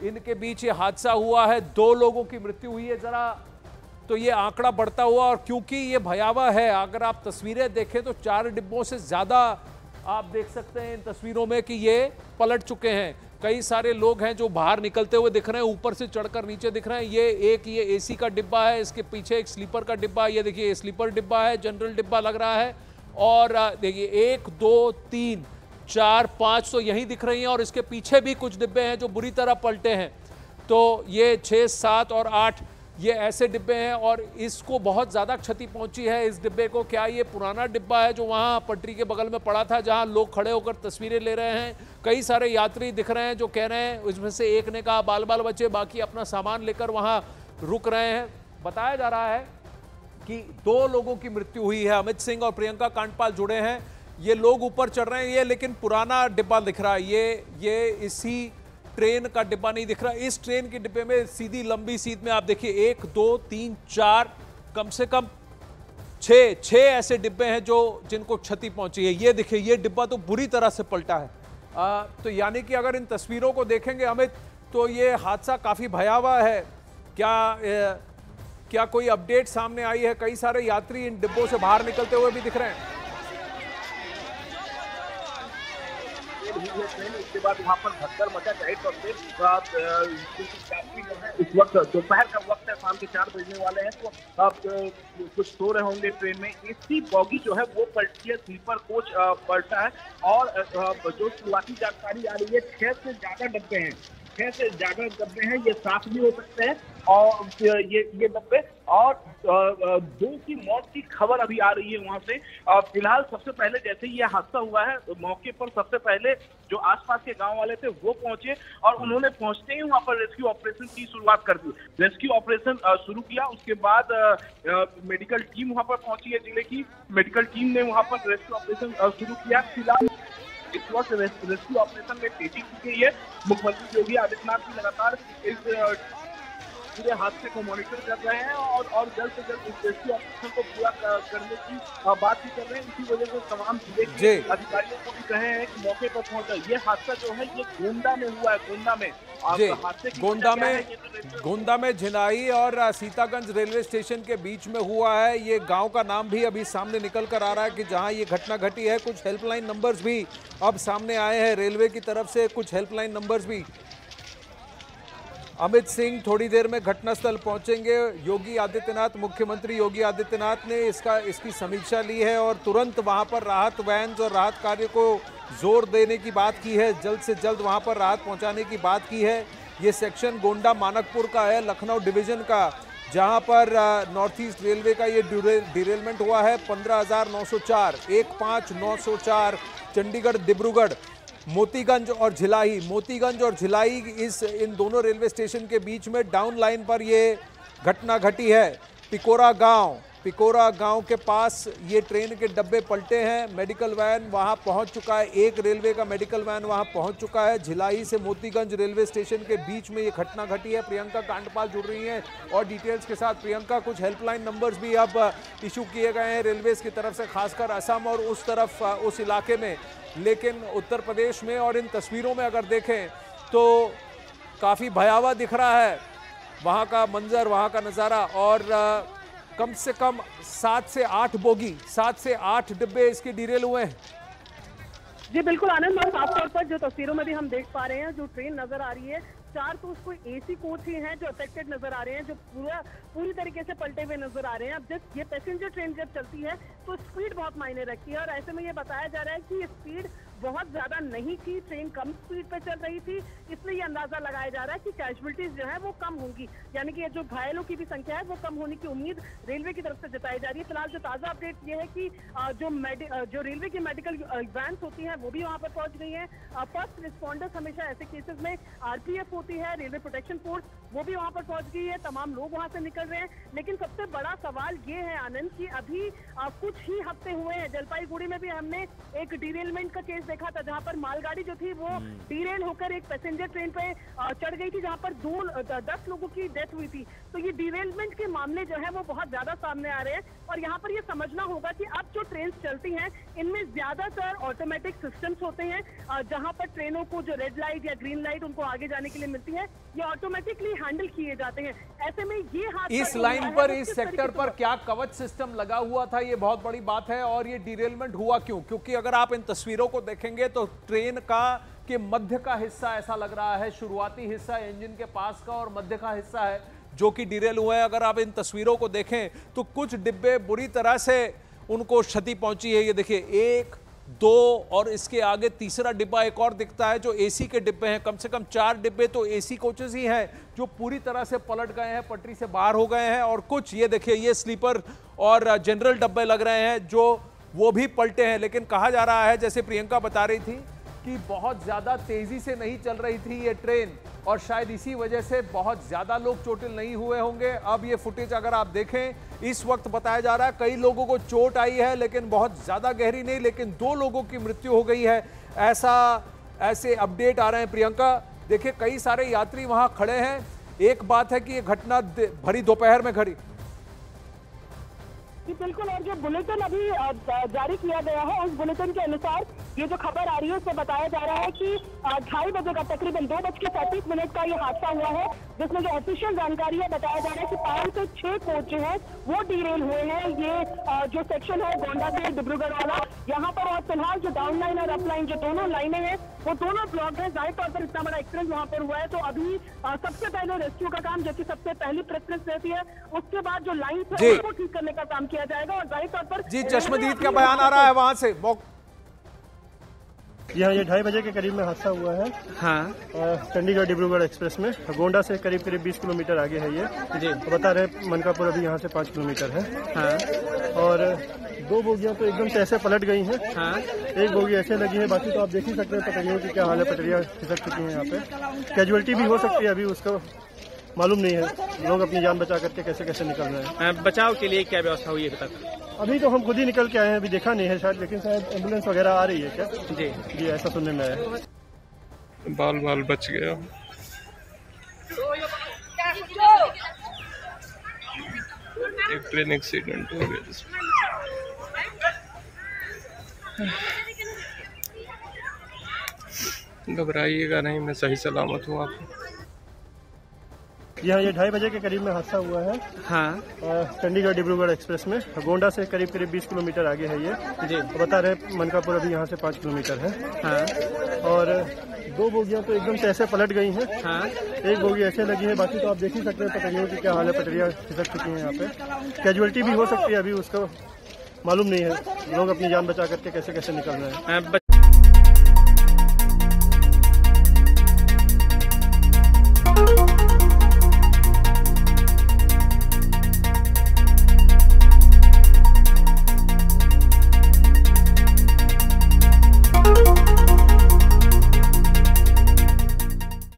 इनके बीच ये हादसा हुआ है, 2 लोगों की मृत्यु हुई है। जरा तो ये आंकड़ा बढ़ता हुआ, और क्योंकि ये भयावह है, अगर आप तस्वीरें देखें तो 4 डिब्बों से ज्यादा आप देख सकते हैं इन तस्वीरों में कि ये पलट चुके हैं। कई सारे लोग हैं जो बाहर निकलते हुए दिख रहे हैं, ऊपर से चढ़कर नीचे दिख रहे हैं। ये एसी का डिब्बा है, इसके पीछे एक स्लीपर का डिब्बा, ये देखिए स्लीपर डिब्बा है, जनरल डिब्बा लग रहा है। और देखिए 1 2 3 4 5 तो यहीं दिख रही हैं, और इसके पीछे भी कुछ डिब्बे हैं जो बुरी तरह पलटे हैं। तो ये 6 7 और 8 ये ऐसे डिब्बे हैं, और इसको बहुत ज़्यादा क्षति पहुंची है इस डिब्बे को। क्या ये पुराना डिब्बा है जो वहाँ पटरी के बगल में पड़ा था, जहाँ लोग खड़े होकर तस्वीरें ले रहे हैं? कई सारे यात्री दिख रहे हैं जो कह रहे हैं, उसमें से एक ने कहा बाल बाल बच्चे, बाकी अपना सामान लेकर वहाँ रुक रहे हैं। बताया जा रहा है कि 2 लोगों की मृत्यु हुई है। अमित सिंह और प्रियंका कांडपाल जुड़े हैं, ये लोग ऊपर चढ़ रहे हैं। ये लेकिन पुराना डिब्बा दिख रहा है, ये इसी ट्रेन का डिब्बा नहीं दिख रहा। इस ट्रेन के डिब्बे में सीधी लंबी सीट में आप देखिए 1 2 3 4 कम से कम 6 ऐसे डिब्बे हैं जो जिनको क्षति पहुंची है। ये देखिए ये डिब्बा तो बुरी तरह से पलटा है। तो यानी कि अगर इन तस्वीरों को देखेंगे अमित, तो ये हादसा काफी भयावह है। क्या कोई अपडेट सामने आई है? कई सारे यात्री इन डिब्बों से बाहर निकलते हुए भी दिख रहे हैं। उसके बाद वहाँ पर भगदड़ मचा, जाहिर तौर पे इस वक्त दोपहर का वक्त है, शाम के 4 बजने वाले हैं, तो आप कुछ सो रहे होंगे ट्रेन में। एसी बॉगी जो है वो पलटी है, स्लीपर कोच पलटा है, और जो शुरुआती जानकारी आ रही है 6 से ज्यादा डब्बे हैं, 6 से ज्यादा डब्बे हैं, ये 7 भी हो सकते हैं, और ये डब्बे, और 2 की मौत की खबर अभी आ रही है वहां से। फिलहाल सबसे पहले जैसे ही ये हादसा हुआ है, मौके पर सबसे पहले जो आसपास के गांव वाले थे वो पहुंचे, और उन्होंने पहुंचते ही वहां पर रेस्क्यू ऑपरेशन की शुरुआत कर दी। रेस्क्यू ऑपरेशन शुरू किया, उसके बाद मेडिकल टीम वहां पर पहुंची है, जिले की मेडिकल टीम ने वहां पर रेस्क्यू ऑपरेशन शुरू किया। फिलहाल इस वक्त रेस्क्यू ऑपरेशन में तेजी की गई है। मुख्यमंत्री योगी आदित्यनाथ भी लगातार इस पूरे हादसे को मॉनिटर कर रहे हैं, और जल्द से जल्द इस रेस्क्यू ऑपरेशन को पूरा करने की बात भी कर रहे हैं। इसी वजह से तमाम जिले के अधिकारियों को भी कहे हैं कि मौके पर पहुंचा। ये हादसा जो है ये गोंडा में हुआ है, गोंडा में झिनाई और सीतागंज रेलवे स्टेशन के बीच में हुआ है। ये गांव का नाम भी अभी सामने निकल कर आ रहा है कि जहां ये घटना घटी है। कुछ हेल्पलाइन नंबर्स भी अब सामने आए हैं, रेलवे की तरफ से कुछ हेल्पलाइन नंबर्स भी। अमित सिंह थोड़ी देर में घटनास्थल पहुंचेंगे। योगी आदित्यनाथ, मुख्यमंत्री योगी आदित्यनाथ ने इसकी समीक्षा ली है, और तुरंत वहां पर राहत वैन और राहत कार्य को जोर देने की बात की है, जल्द से जल्द वहां पर राहत पहुंचाने की बात की है। ये सेक्शन गोंडा मानकपुर का है, लखनऊ डिवीजन का, जहां पर नॉर्थ ईस्ट रेलवे का ये डिरेलमेंट हुआ है। 15,904 15,904 चंडीगढ़ डिब्रूगढ़, मोतीगंज और झिलाई इन दोनों रेलवे स्टेशन के बीच में डाउन लाइन पर ये घटना घटी है। पिकोरा गांव के पास ये ट्रेन के डब्बे पलटे हैं। मेडिकल वैन वहां पहुंच चुका है, एक रेलवे का मेडिकल वैन वहां पहुंच चुका है। झिलाई से मोतीगंज रेलवे स्टेशन के बीच में ये घटना घटी है। प्रियंका कांडपाल जुड़ रही हैं और डिटेल्स के साथ। प्रियंका, कुछ हेल्पलाइन नंबर्स भी अब इशू किए गए हैं रेलवेज की तरफ से, खासकर असम और उस तरफ उस इलाके में। लेकिन उत्तर प्रदेश में और इन तस्वीरों में अगर देखें तो काफ़ी भयावह दिख रहा है वहाँ का मंजर, वहाँ का नज़ारा। और कम से कम 7 से 8 बोगी, 7 से 8 डिब्बे इसके डिरेल हुए हैं। जी बिल्कुल आनंद, और साफ तौर पर जो तस्वीरों में भी हम देख पा रहे हैं, जो ट्रेन नजर आ रही है, 4 तो उसको एसी कोच ही हैं जो अफेक्टेड नजर आ रहे हैं, जो पूरी तरीके से पलटे हुए नजर आ रहे हैं। अब जब ये पैसेंजर ट्रेन जब चलती है तो स्पीड बहुत मायने रखती है, और ऐसे में ये बताया जा रहा है कि स्पीड बहुत ज्यादा नहीं थी, ट्रेन कम स्पीड पे चल रही थी, इसलिए ये अंदाजा लगाया जा रहा है कि कैजुअलिटीज जो है वो कम होंगी, यानी कि जो घायलों की भी संख्या है वो कम होने की उम्मीद रेलवे की तरफ से जताई जा रही है। फिलहाल जो ताजा अपडेट ये है कि जो रेलवे की मेडिकल वैन्स होती हैं वो भी वहाँ पर पहुंच गई हैं। फर्स्ट रिस्पॉन्डर्स हमेशा ऐसे केसेस में आरपीएफ होती है, रेलवे प्रोटेक्शन फोर्स, वो भी वहाँ पर पहुंच गई है, तमाम लोग वहाँ से निकल रहे हैं। लेकिन सबसे बड़ा सवाल ये है आनंद की अभी कुछ ही हफ्ते हुए हैं, जलपाईगुड़ी में भी हमने एक डिरेलमेंट का केस देखा था जहां पर मालगाड़ी जो थी वो डीरेल होकर एक पैसेंजर ट्रेन पे चढ़ गई थी, जहां पर 10 लोगों की डेथ हुई थी। तो ये डिरेलमेंट के मामले जो है वो बहुत ज्यादा सामने आ रहे हैं और यहाँ पर ये समझना होगा कि अब जो ट्रेन चलती हैं इनमें ज्यादातर ऑटोमेटिक सिस्टम्स होते हैं, जहां पर ट्रेनों को जो रेड लाइट या ग्रीन लाइट उनको आगे जाने के लिए मिलती है ये ऑटोमेटिकली हैंडल किए जाते हैं। ऐसे में ये इस लाइन पर, इस सेक्टर पर क्या कवच सिस्टम लगा हुआ था, ये बहुत बड़ी बात है। और ये डिरेलमेंट हुआ क्यों? क्योंकि अगर आप इन तस्वीरों को देखेंगे तो ट्रेन का के मध्य का हिस्सा ऐसा लग रहा है, शुरुआती हिस्सा इंजन के पास का और मध्य का हिस्सा है जो कि डिरेल हुआ है। अगर आप इन तस्वीरों को देखें तो कुछ डिब्बे बुरी तरह से उनको क्षति पहुंची है। ये देखिए 1, 2 और इसके आगे तीसरा डिब्बा एक और दिखता है जो एसी के डिब्बे हैं। कम से कम 4 डिब्बे तो एसी कोचेस ही हैं जो पूरी तरह से पलट गए हैं, पटरी से बाहर हो गए हैं। और कुछ ये देखिए ये स्लीपर और जनरल डब्बे लग रहे हैं जो वो भी पलटे हैं। लेकिन कहा जा रहा है, जैसे प्रियंका बता रही थी, कि बहुत ज्यादा तेजी से नहीं चल रही थी ये ट्रेन और शायद इसी वजह से बहुत ज्यादा लोग चोटिल नहीं हुए होंगे। अब ये फुटेज अगर आप देखें इस वक्त बताया जा रहा है कई लोगों को चोट आई है लेकिन बहुत ज्यादा गहरी नहीं, लेकिन 2 लोगों की मृत्यु हो गई है, ऐसे अपडेट आ रहे हैं। प्रियंका देखिए कई सारे यात्री वहां खड़े हैं। एक बात है कि ये घटना भरी दोपहर में घटी। जी बिल्कुल, और जो बुलेटिन अभी जारी किया गया है उस बुलेटिन के अनुसार ये जो खबर आ रही है उसमें बताया जा रहा है कि 2:30 बजे का तकरीबन 2:37 का ये हादसा हुआ है, जिसमें जो ऑफिशियल जानकारी है बताया जा रहा है कि 5 से 6 कोच जो है वो डीरेल हुए हैं। ये जो सेक्शन है गोंडा से डिब्रूगढ़ वाला, यहाँ पर और फिलहाल जो डाउन लाइन और अप लाइन जो दोनों लाइनें हैं वो दोनों ब्लॉक है। जाहिर तौर पर इतना बड़ा एक्सीडेंट वहाँ पर हुआ है तो अभी सबसे पहले रेस्क्यू का काम, जो कि सबसे पहली प्रेफरेंस रहती है, उसके बाद जो लाइन है उसको ठीक करने का काम किया जाएगा। और जाहिर तौर पर जी चश्मदीद का बयान आ रहा है वहां से। यहाँ ये 2:30 बजे के करीब में हादसा हुआ है। हाँ। चंडीगढ़ डिब्रूगढ़ एक्सप्रेस में गोंडा से करीब 20 किलोमीटर आगे है ये जी। तो बता रहे मनकापुर अभी यहाँ से 5 किलोमीटर है। हाँ। और 2 बोगियां तो एकदम से ऐसे पलट गई हैं। हाँ। 1 बोगी ऐसे लगी है, बाकी तो आप देख ही सकते हैं पटरियों की क्या हाल है, पटरियाँ खिसक चुकी हैं यहाँ पे। कैजुअलिटी भी हो सकती है, अभी उसका मालूम नहीं है। लोग अपनी जान बचा करके कैसे कैसे निकल रहे हैं। बचाव के लिए क्या व्यवस्था हुई है अभी तक? अभी तो हम खुद ही निकल के आए हैं, अभी देखा नहीं है शायद, लेकिन शायद एम्बुलेंस वगैरह आ रही है क्या? जी ऐसा सुनने में आया। बाल बच गया। एक ट्रेन एक्सीडेंट हो गया जिसमें घबराइएगा नहीं, मैं सही सलामत हूँ। आप यहाँ ये 2:30 बजे के करीब में हादसा हुआ है। हाँ। चंडीगढ़ डिब्रूगढ़ एक्सप्रेस में गोंडा से करीब 20 किलोमीटर आगे है ये जी। तो बता रहे मनकापुर अभी यहाँ से 5 किलोमीटर है। हाँ। और 2 बोगियां तो एकदम से ऐसे पलट गई हैं। हाँ। 1 बोगी ऐसे लगी है, बाकी तो आप देख ही सकते हैं पटरियों की क्या हाल है, पटरियाँ खिसक चुकी हैं यहाँ पे। कैजुअलिटी भी हो सकती है, अभी उसका मालूम नहीं है। लोग अपनी जान बचा करके कैसे कैसे निकल रहे हैं।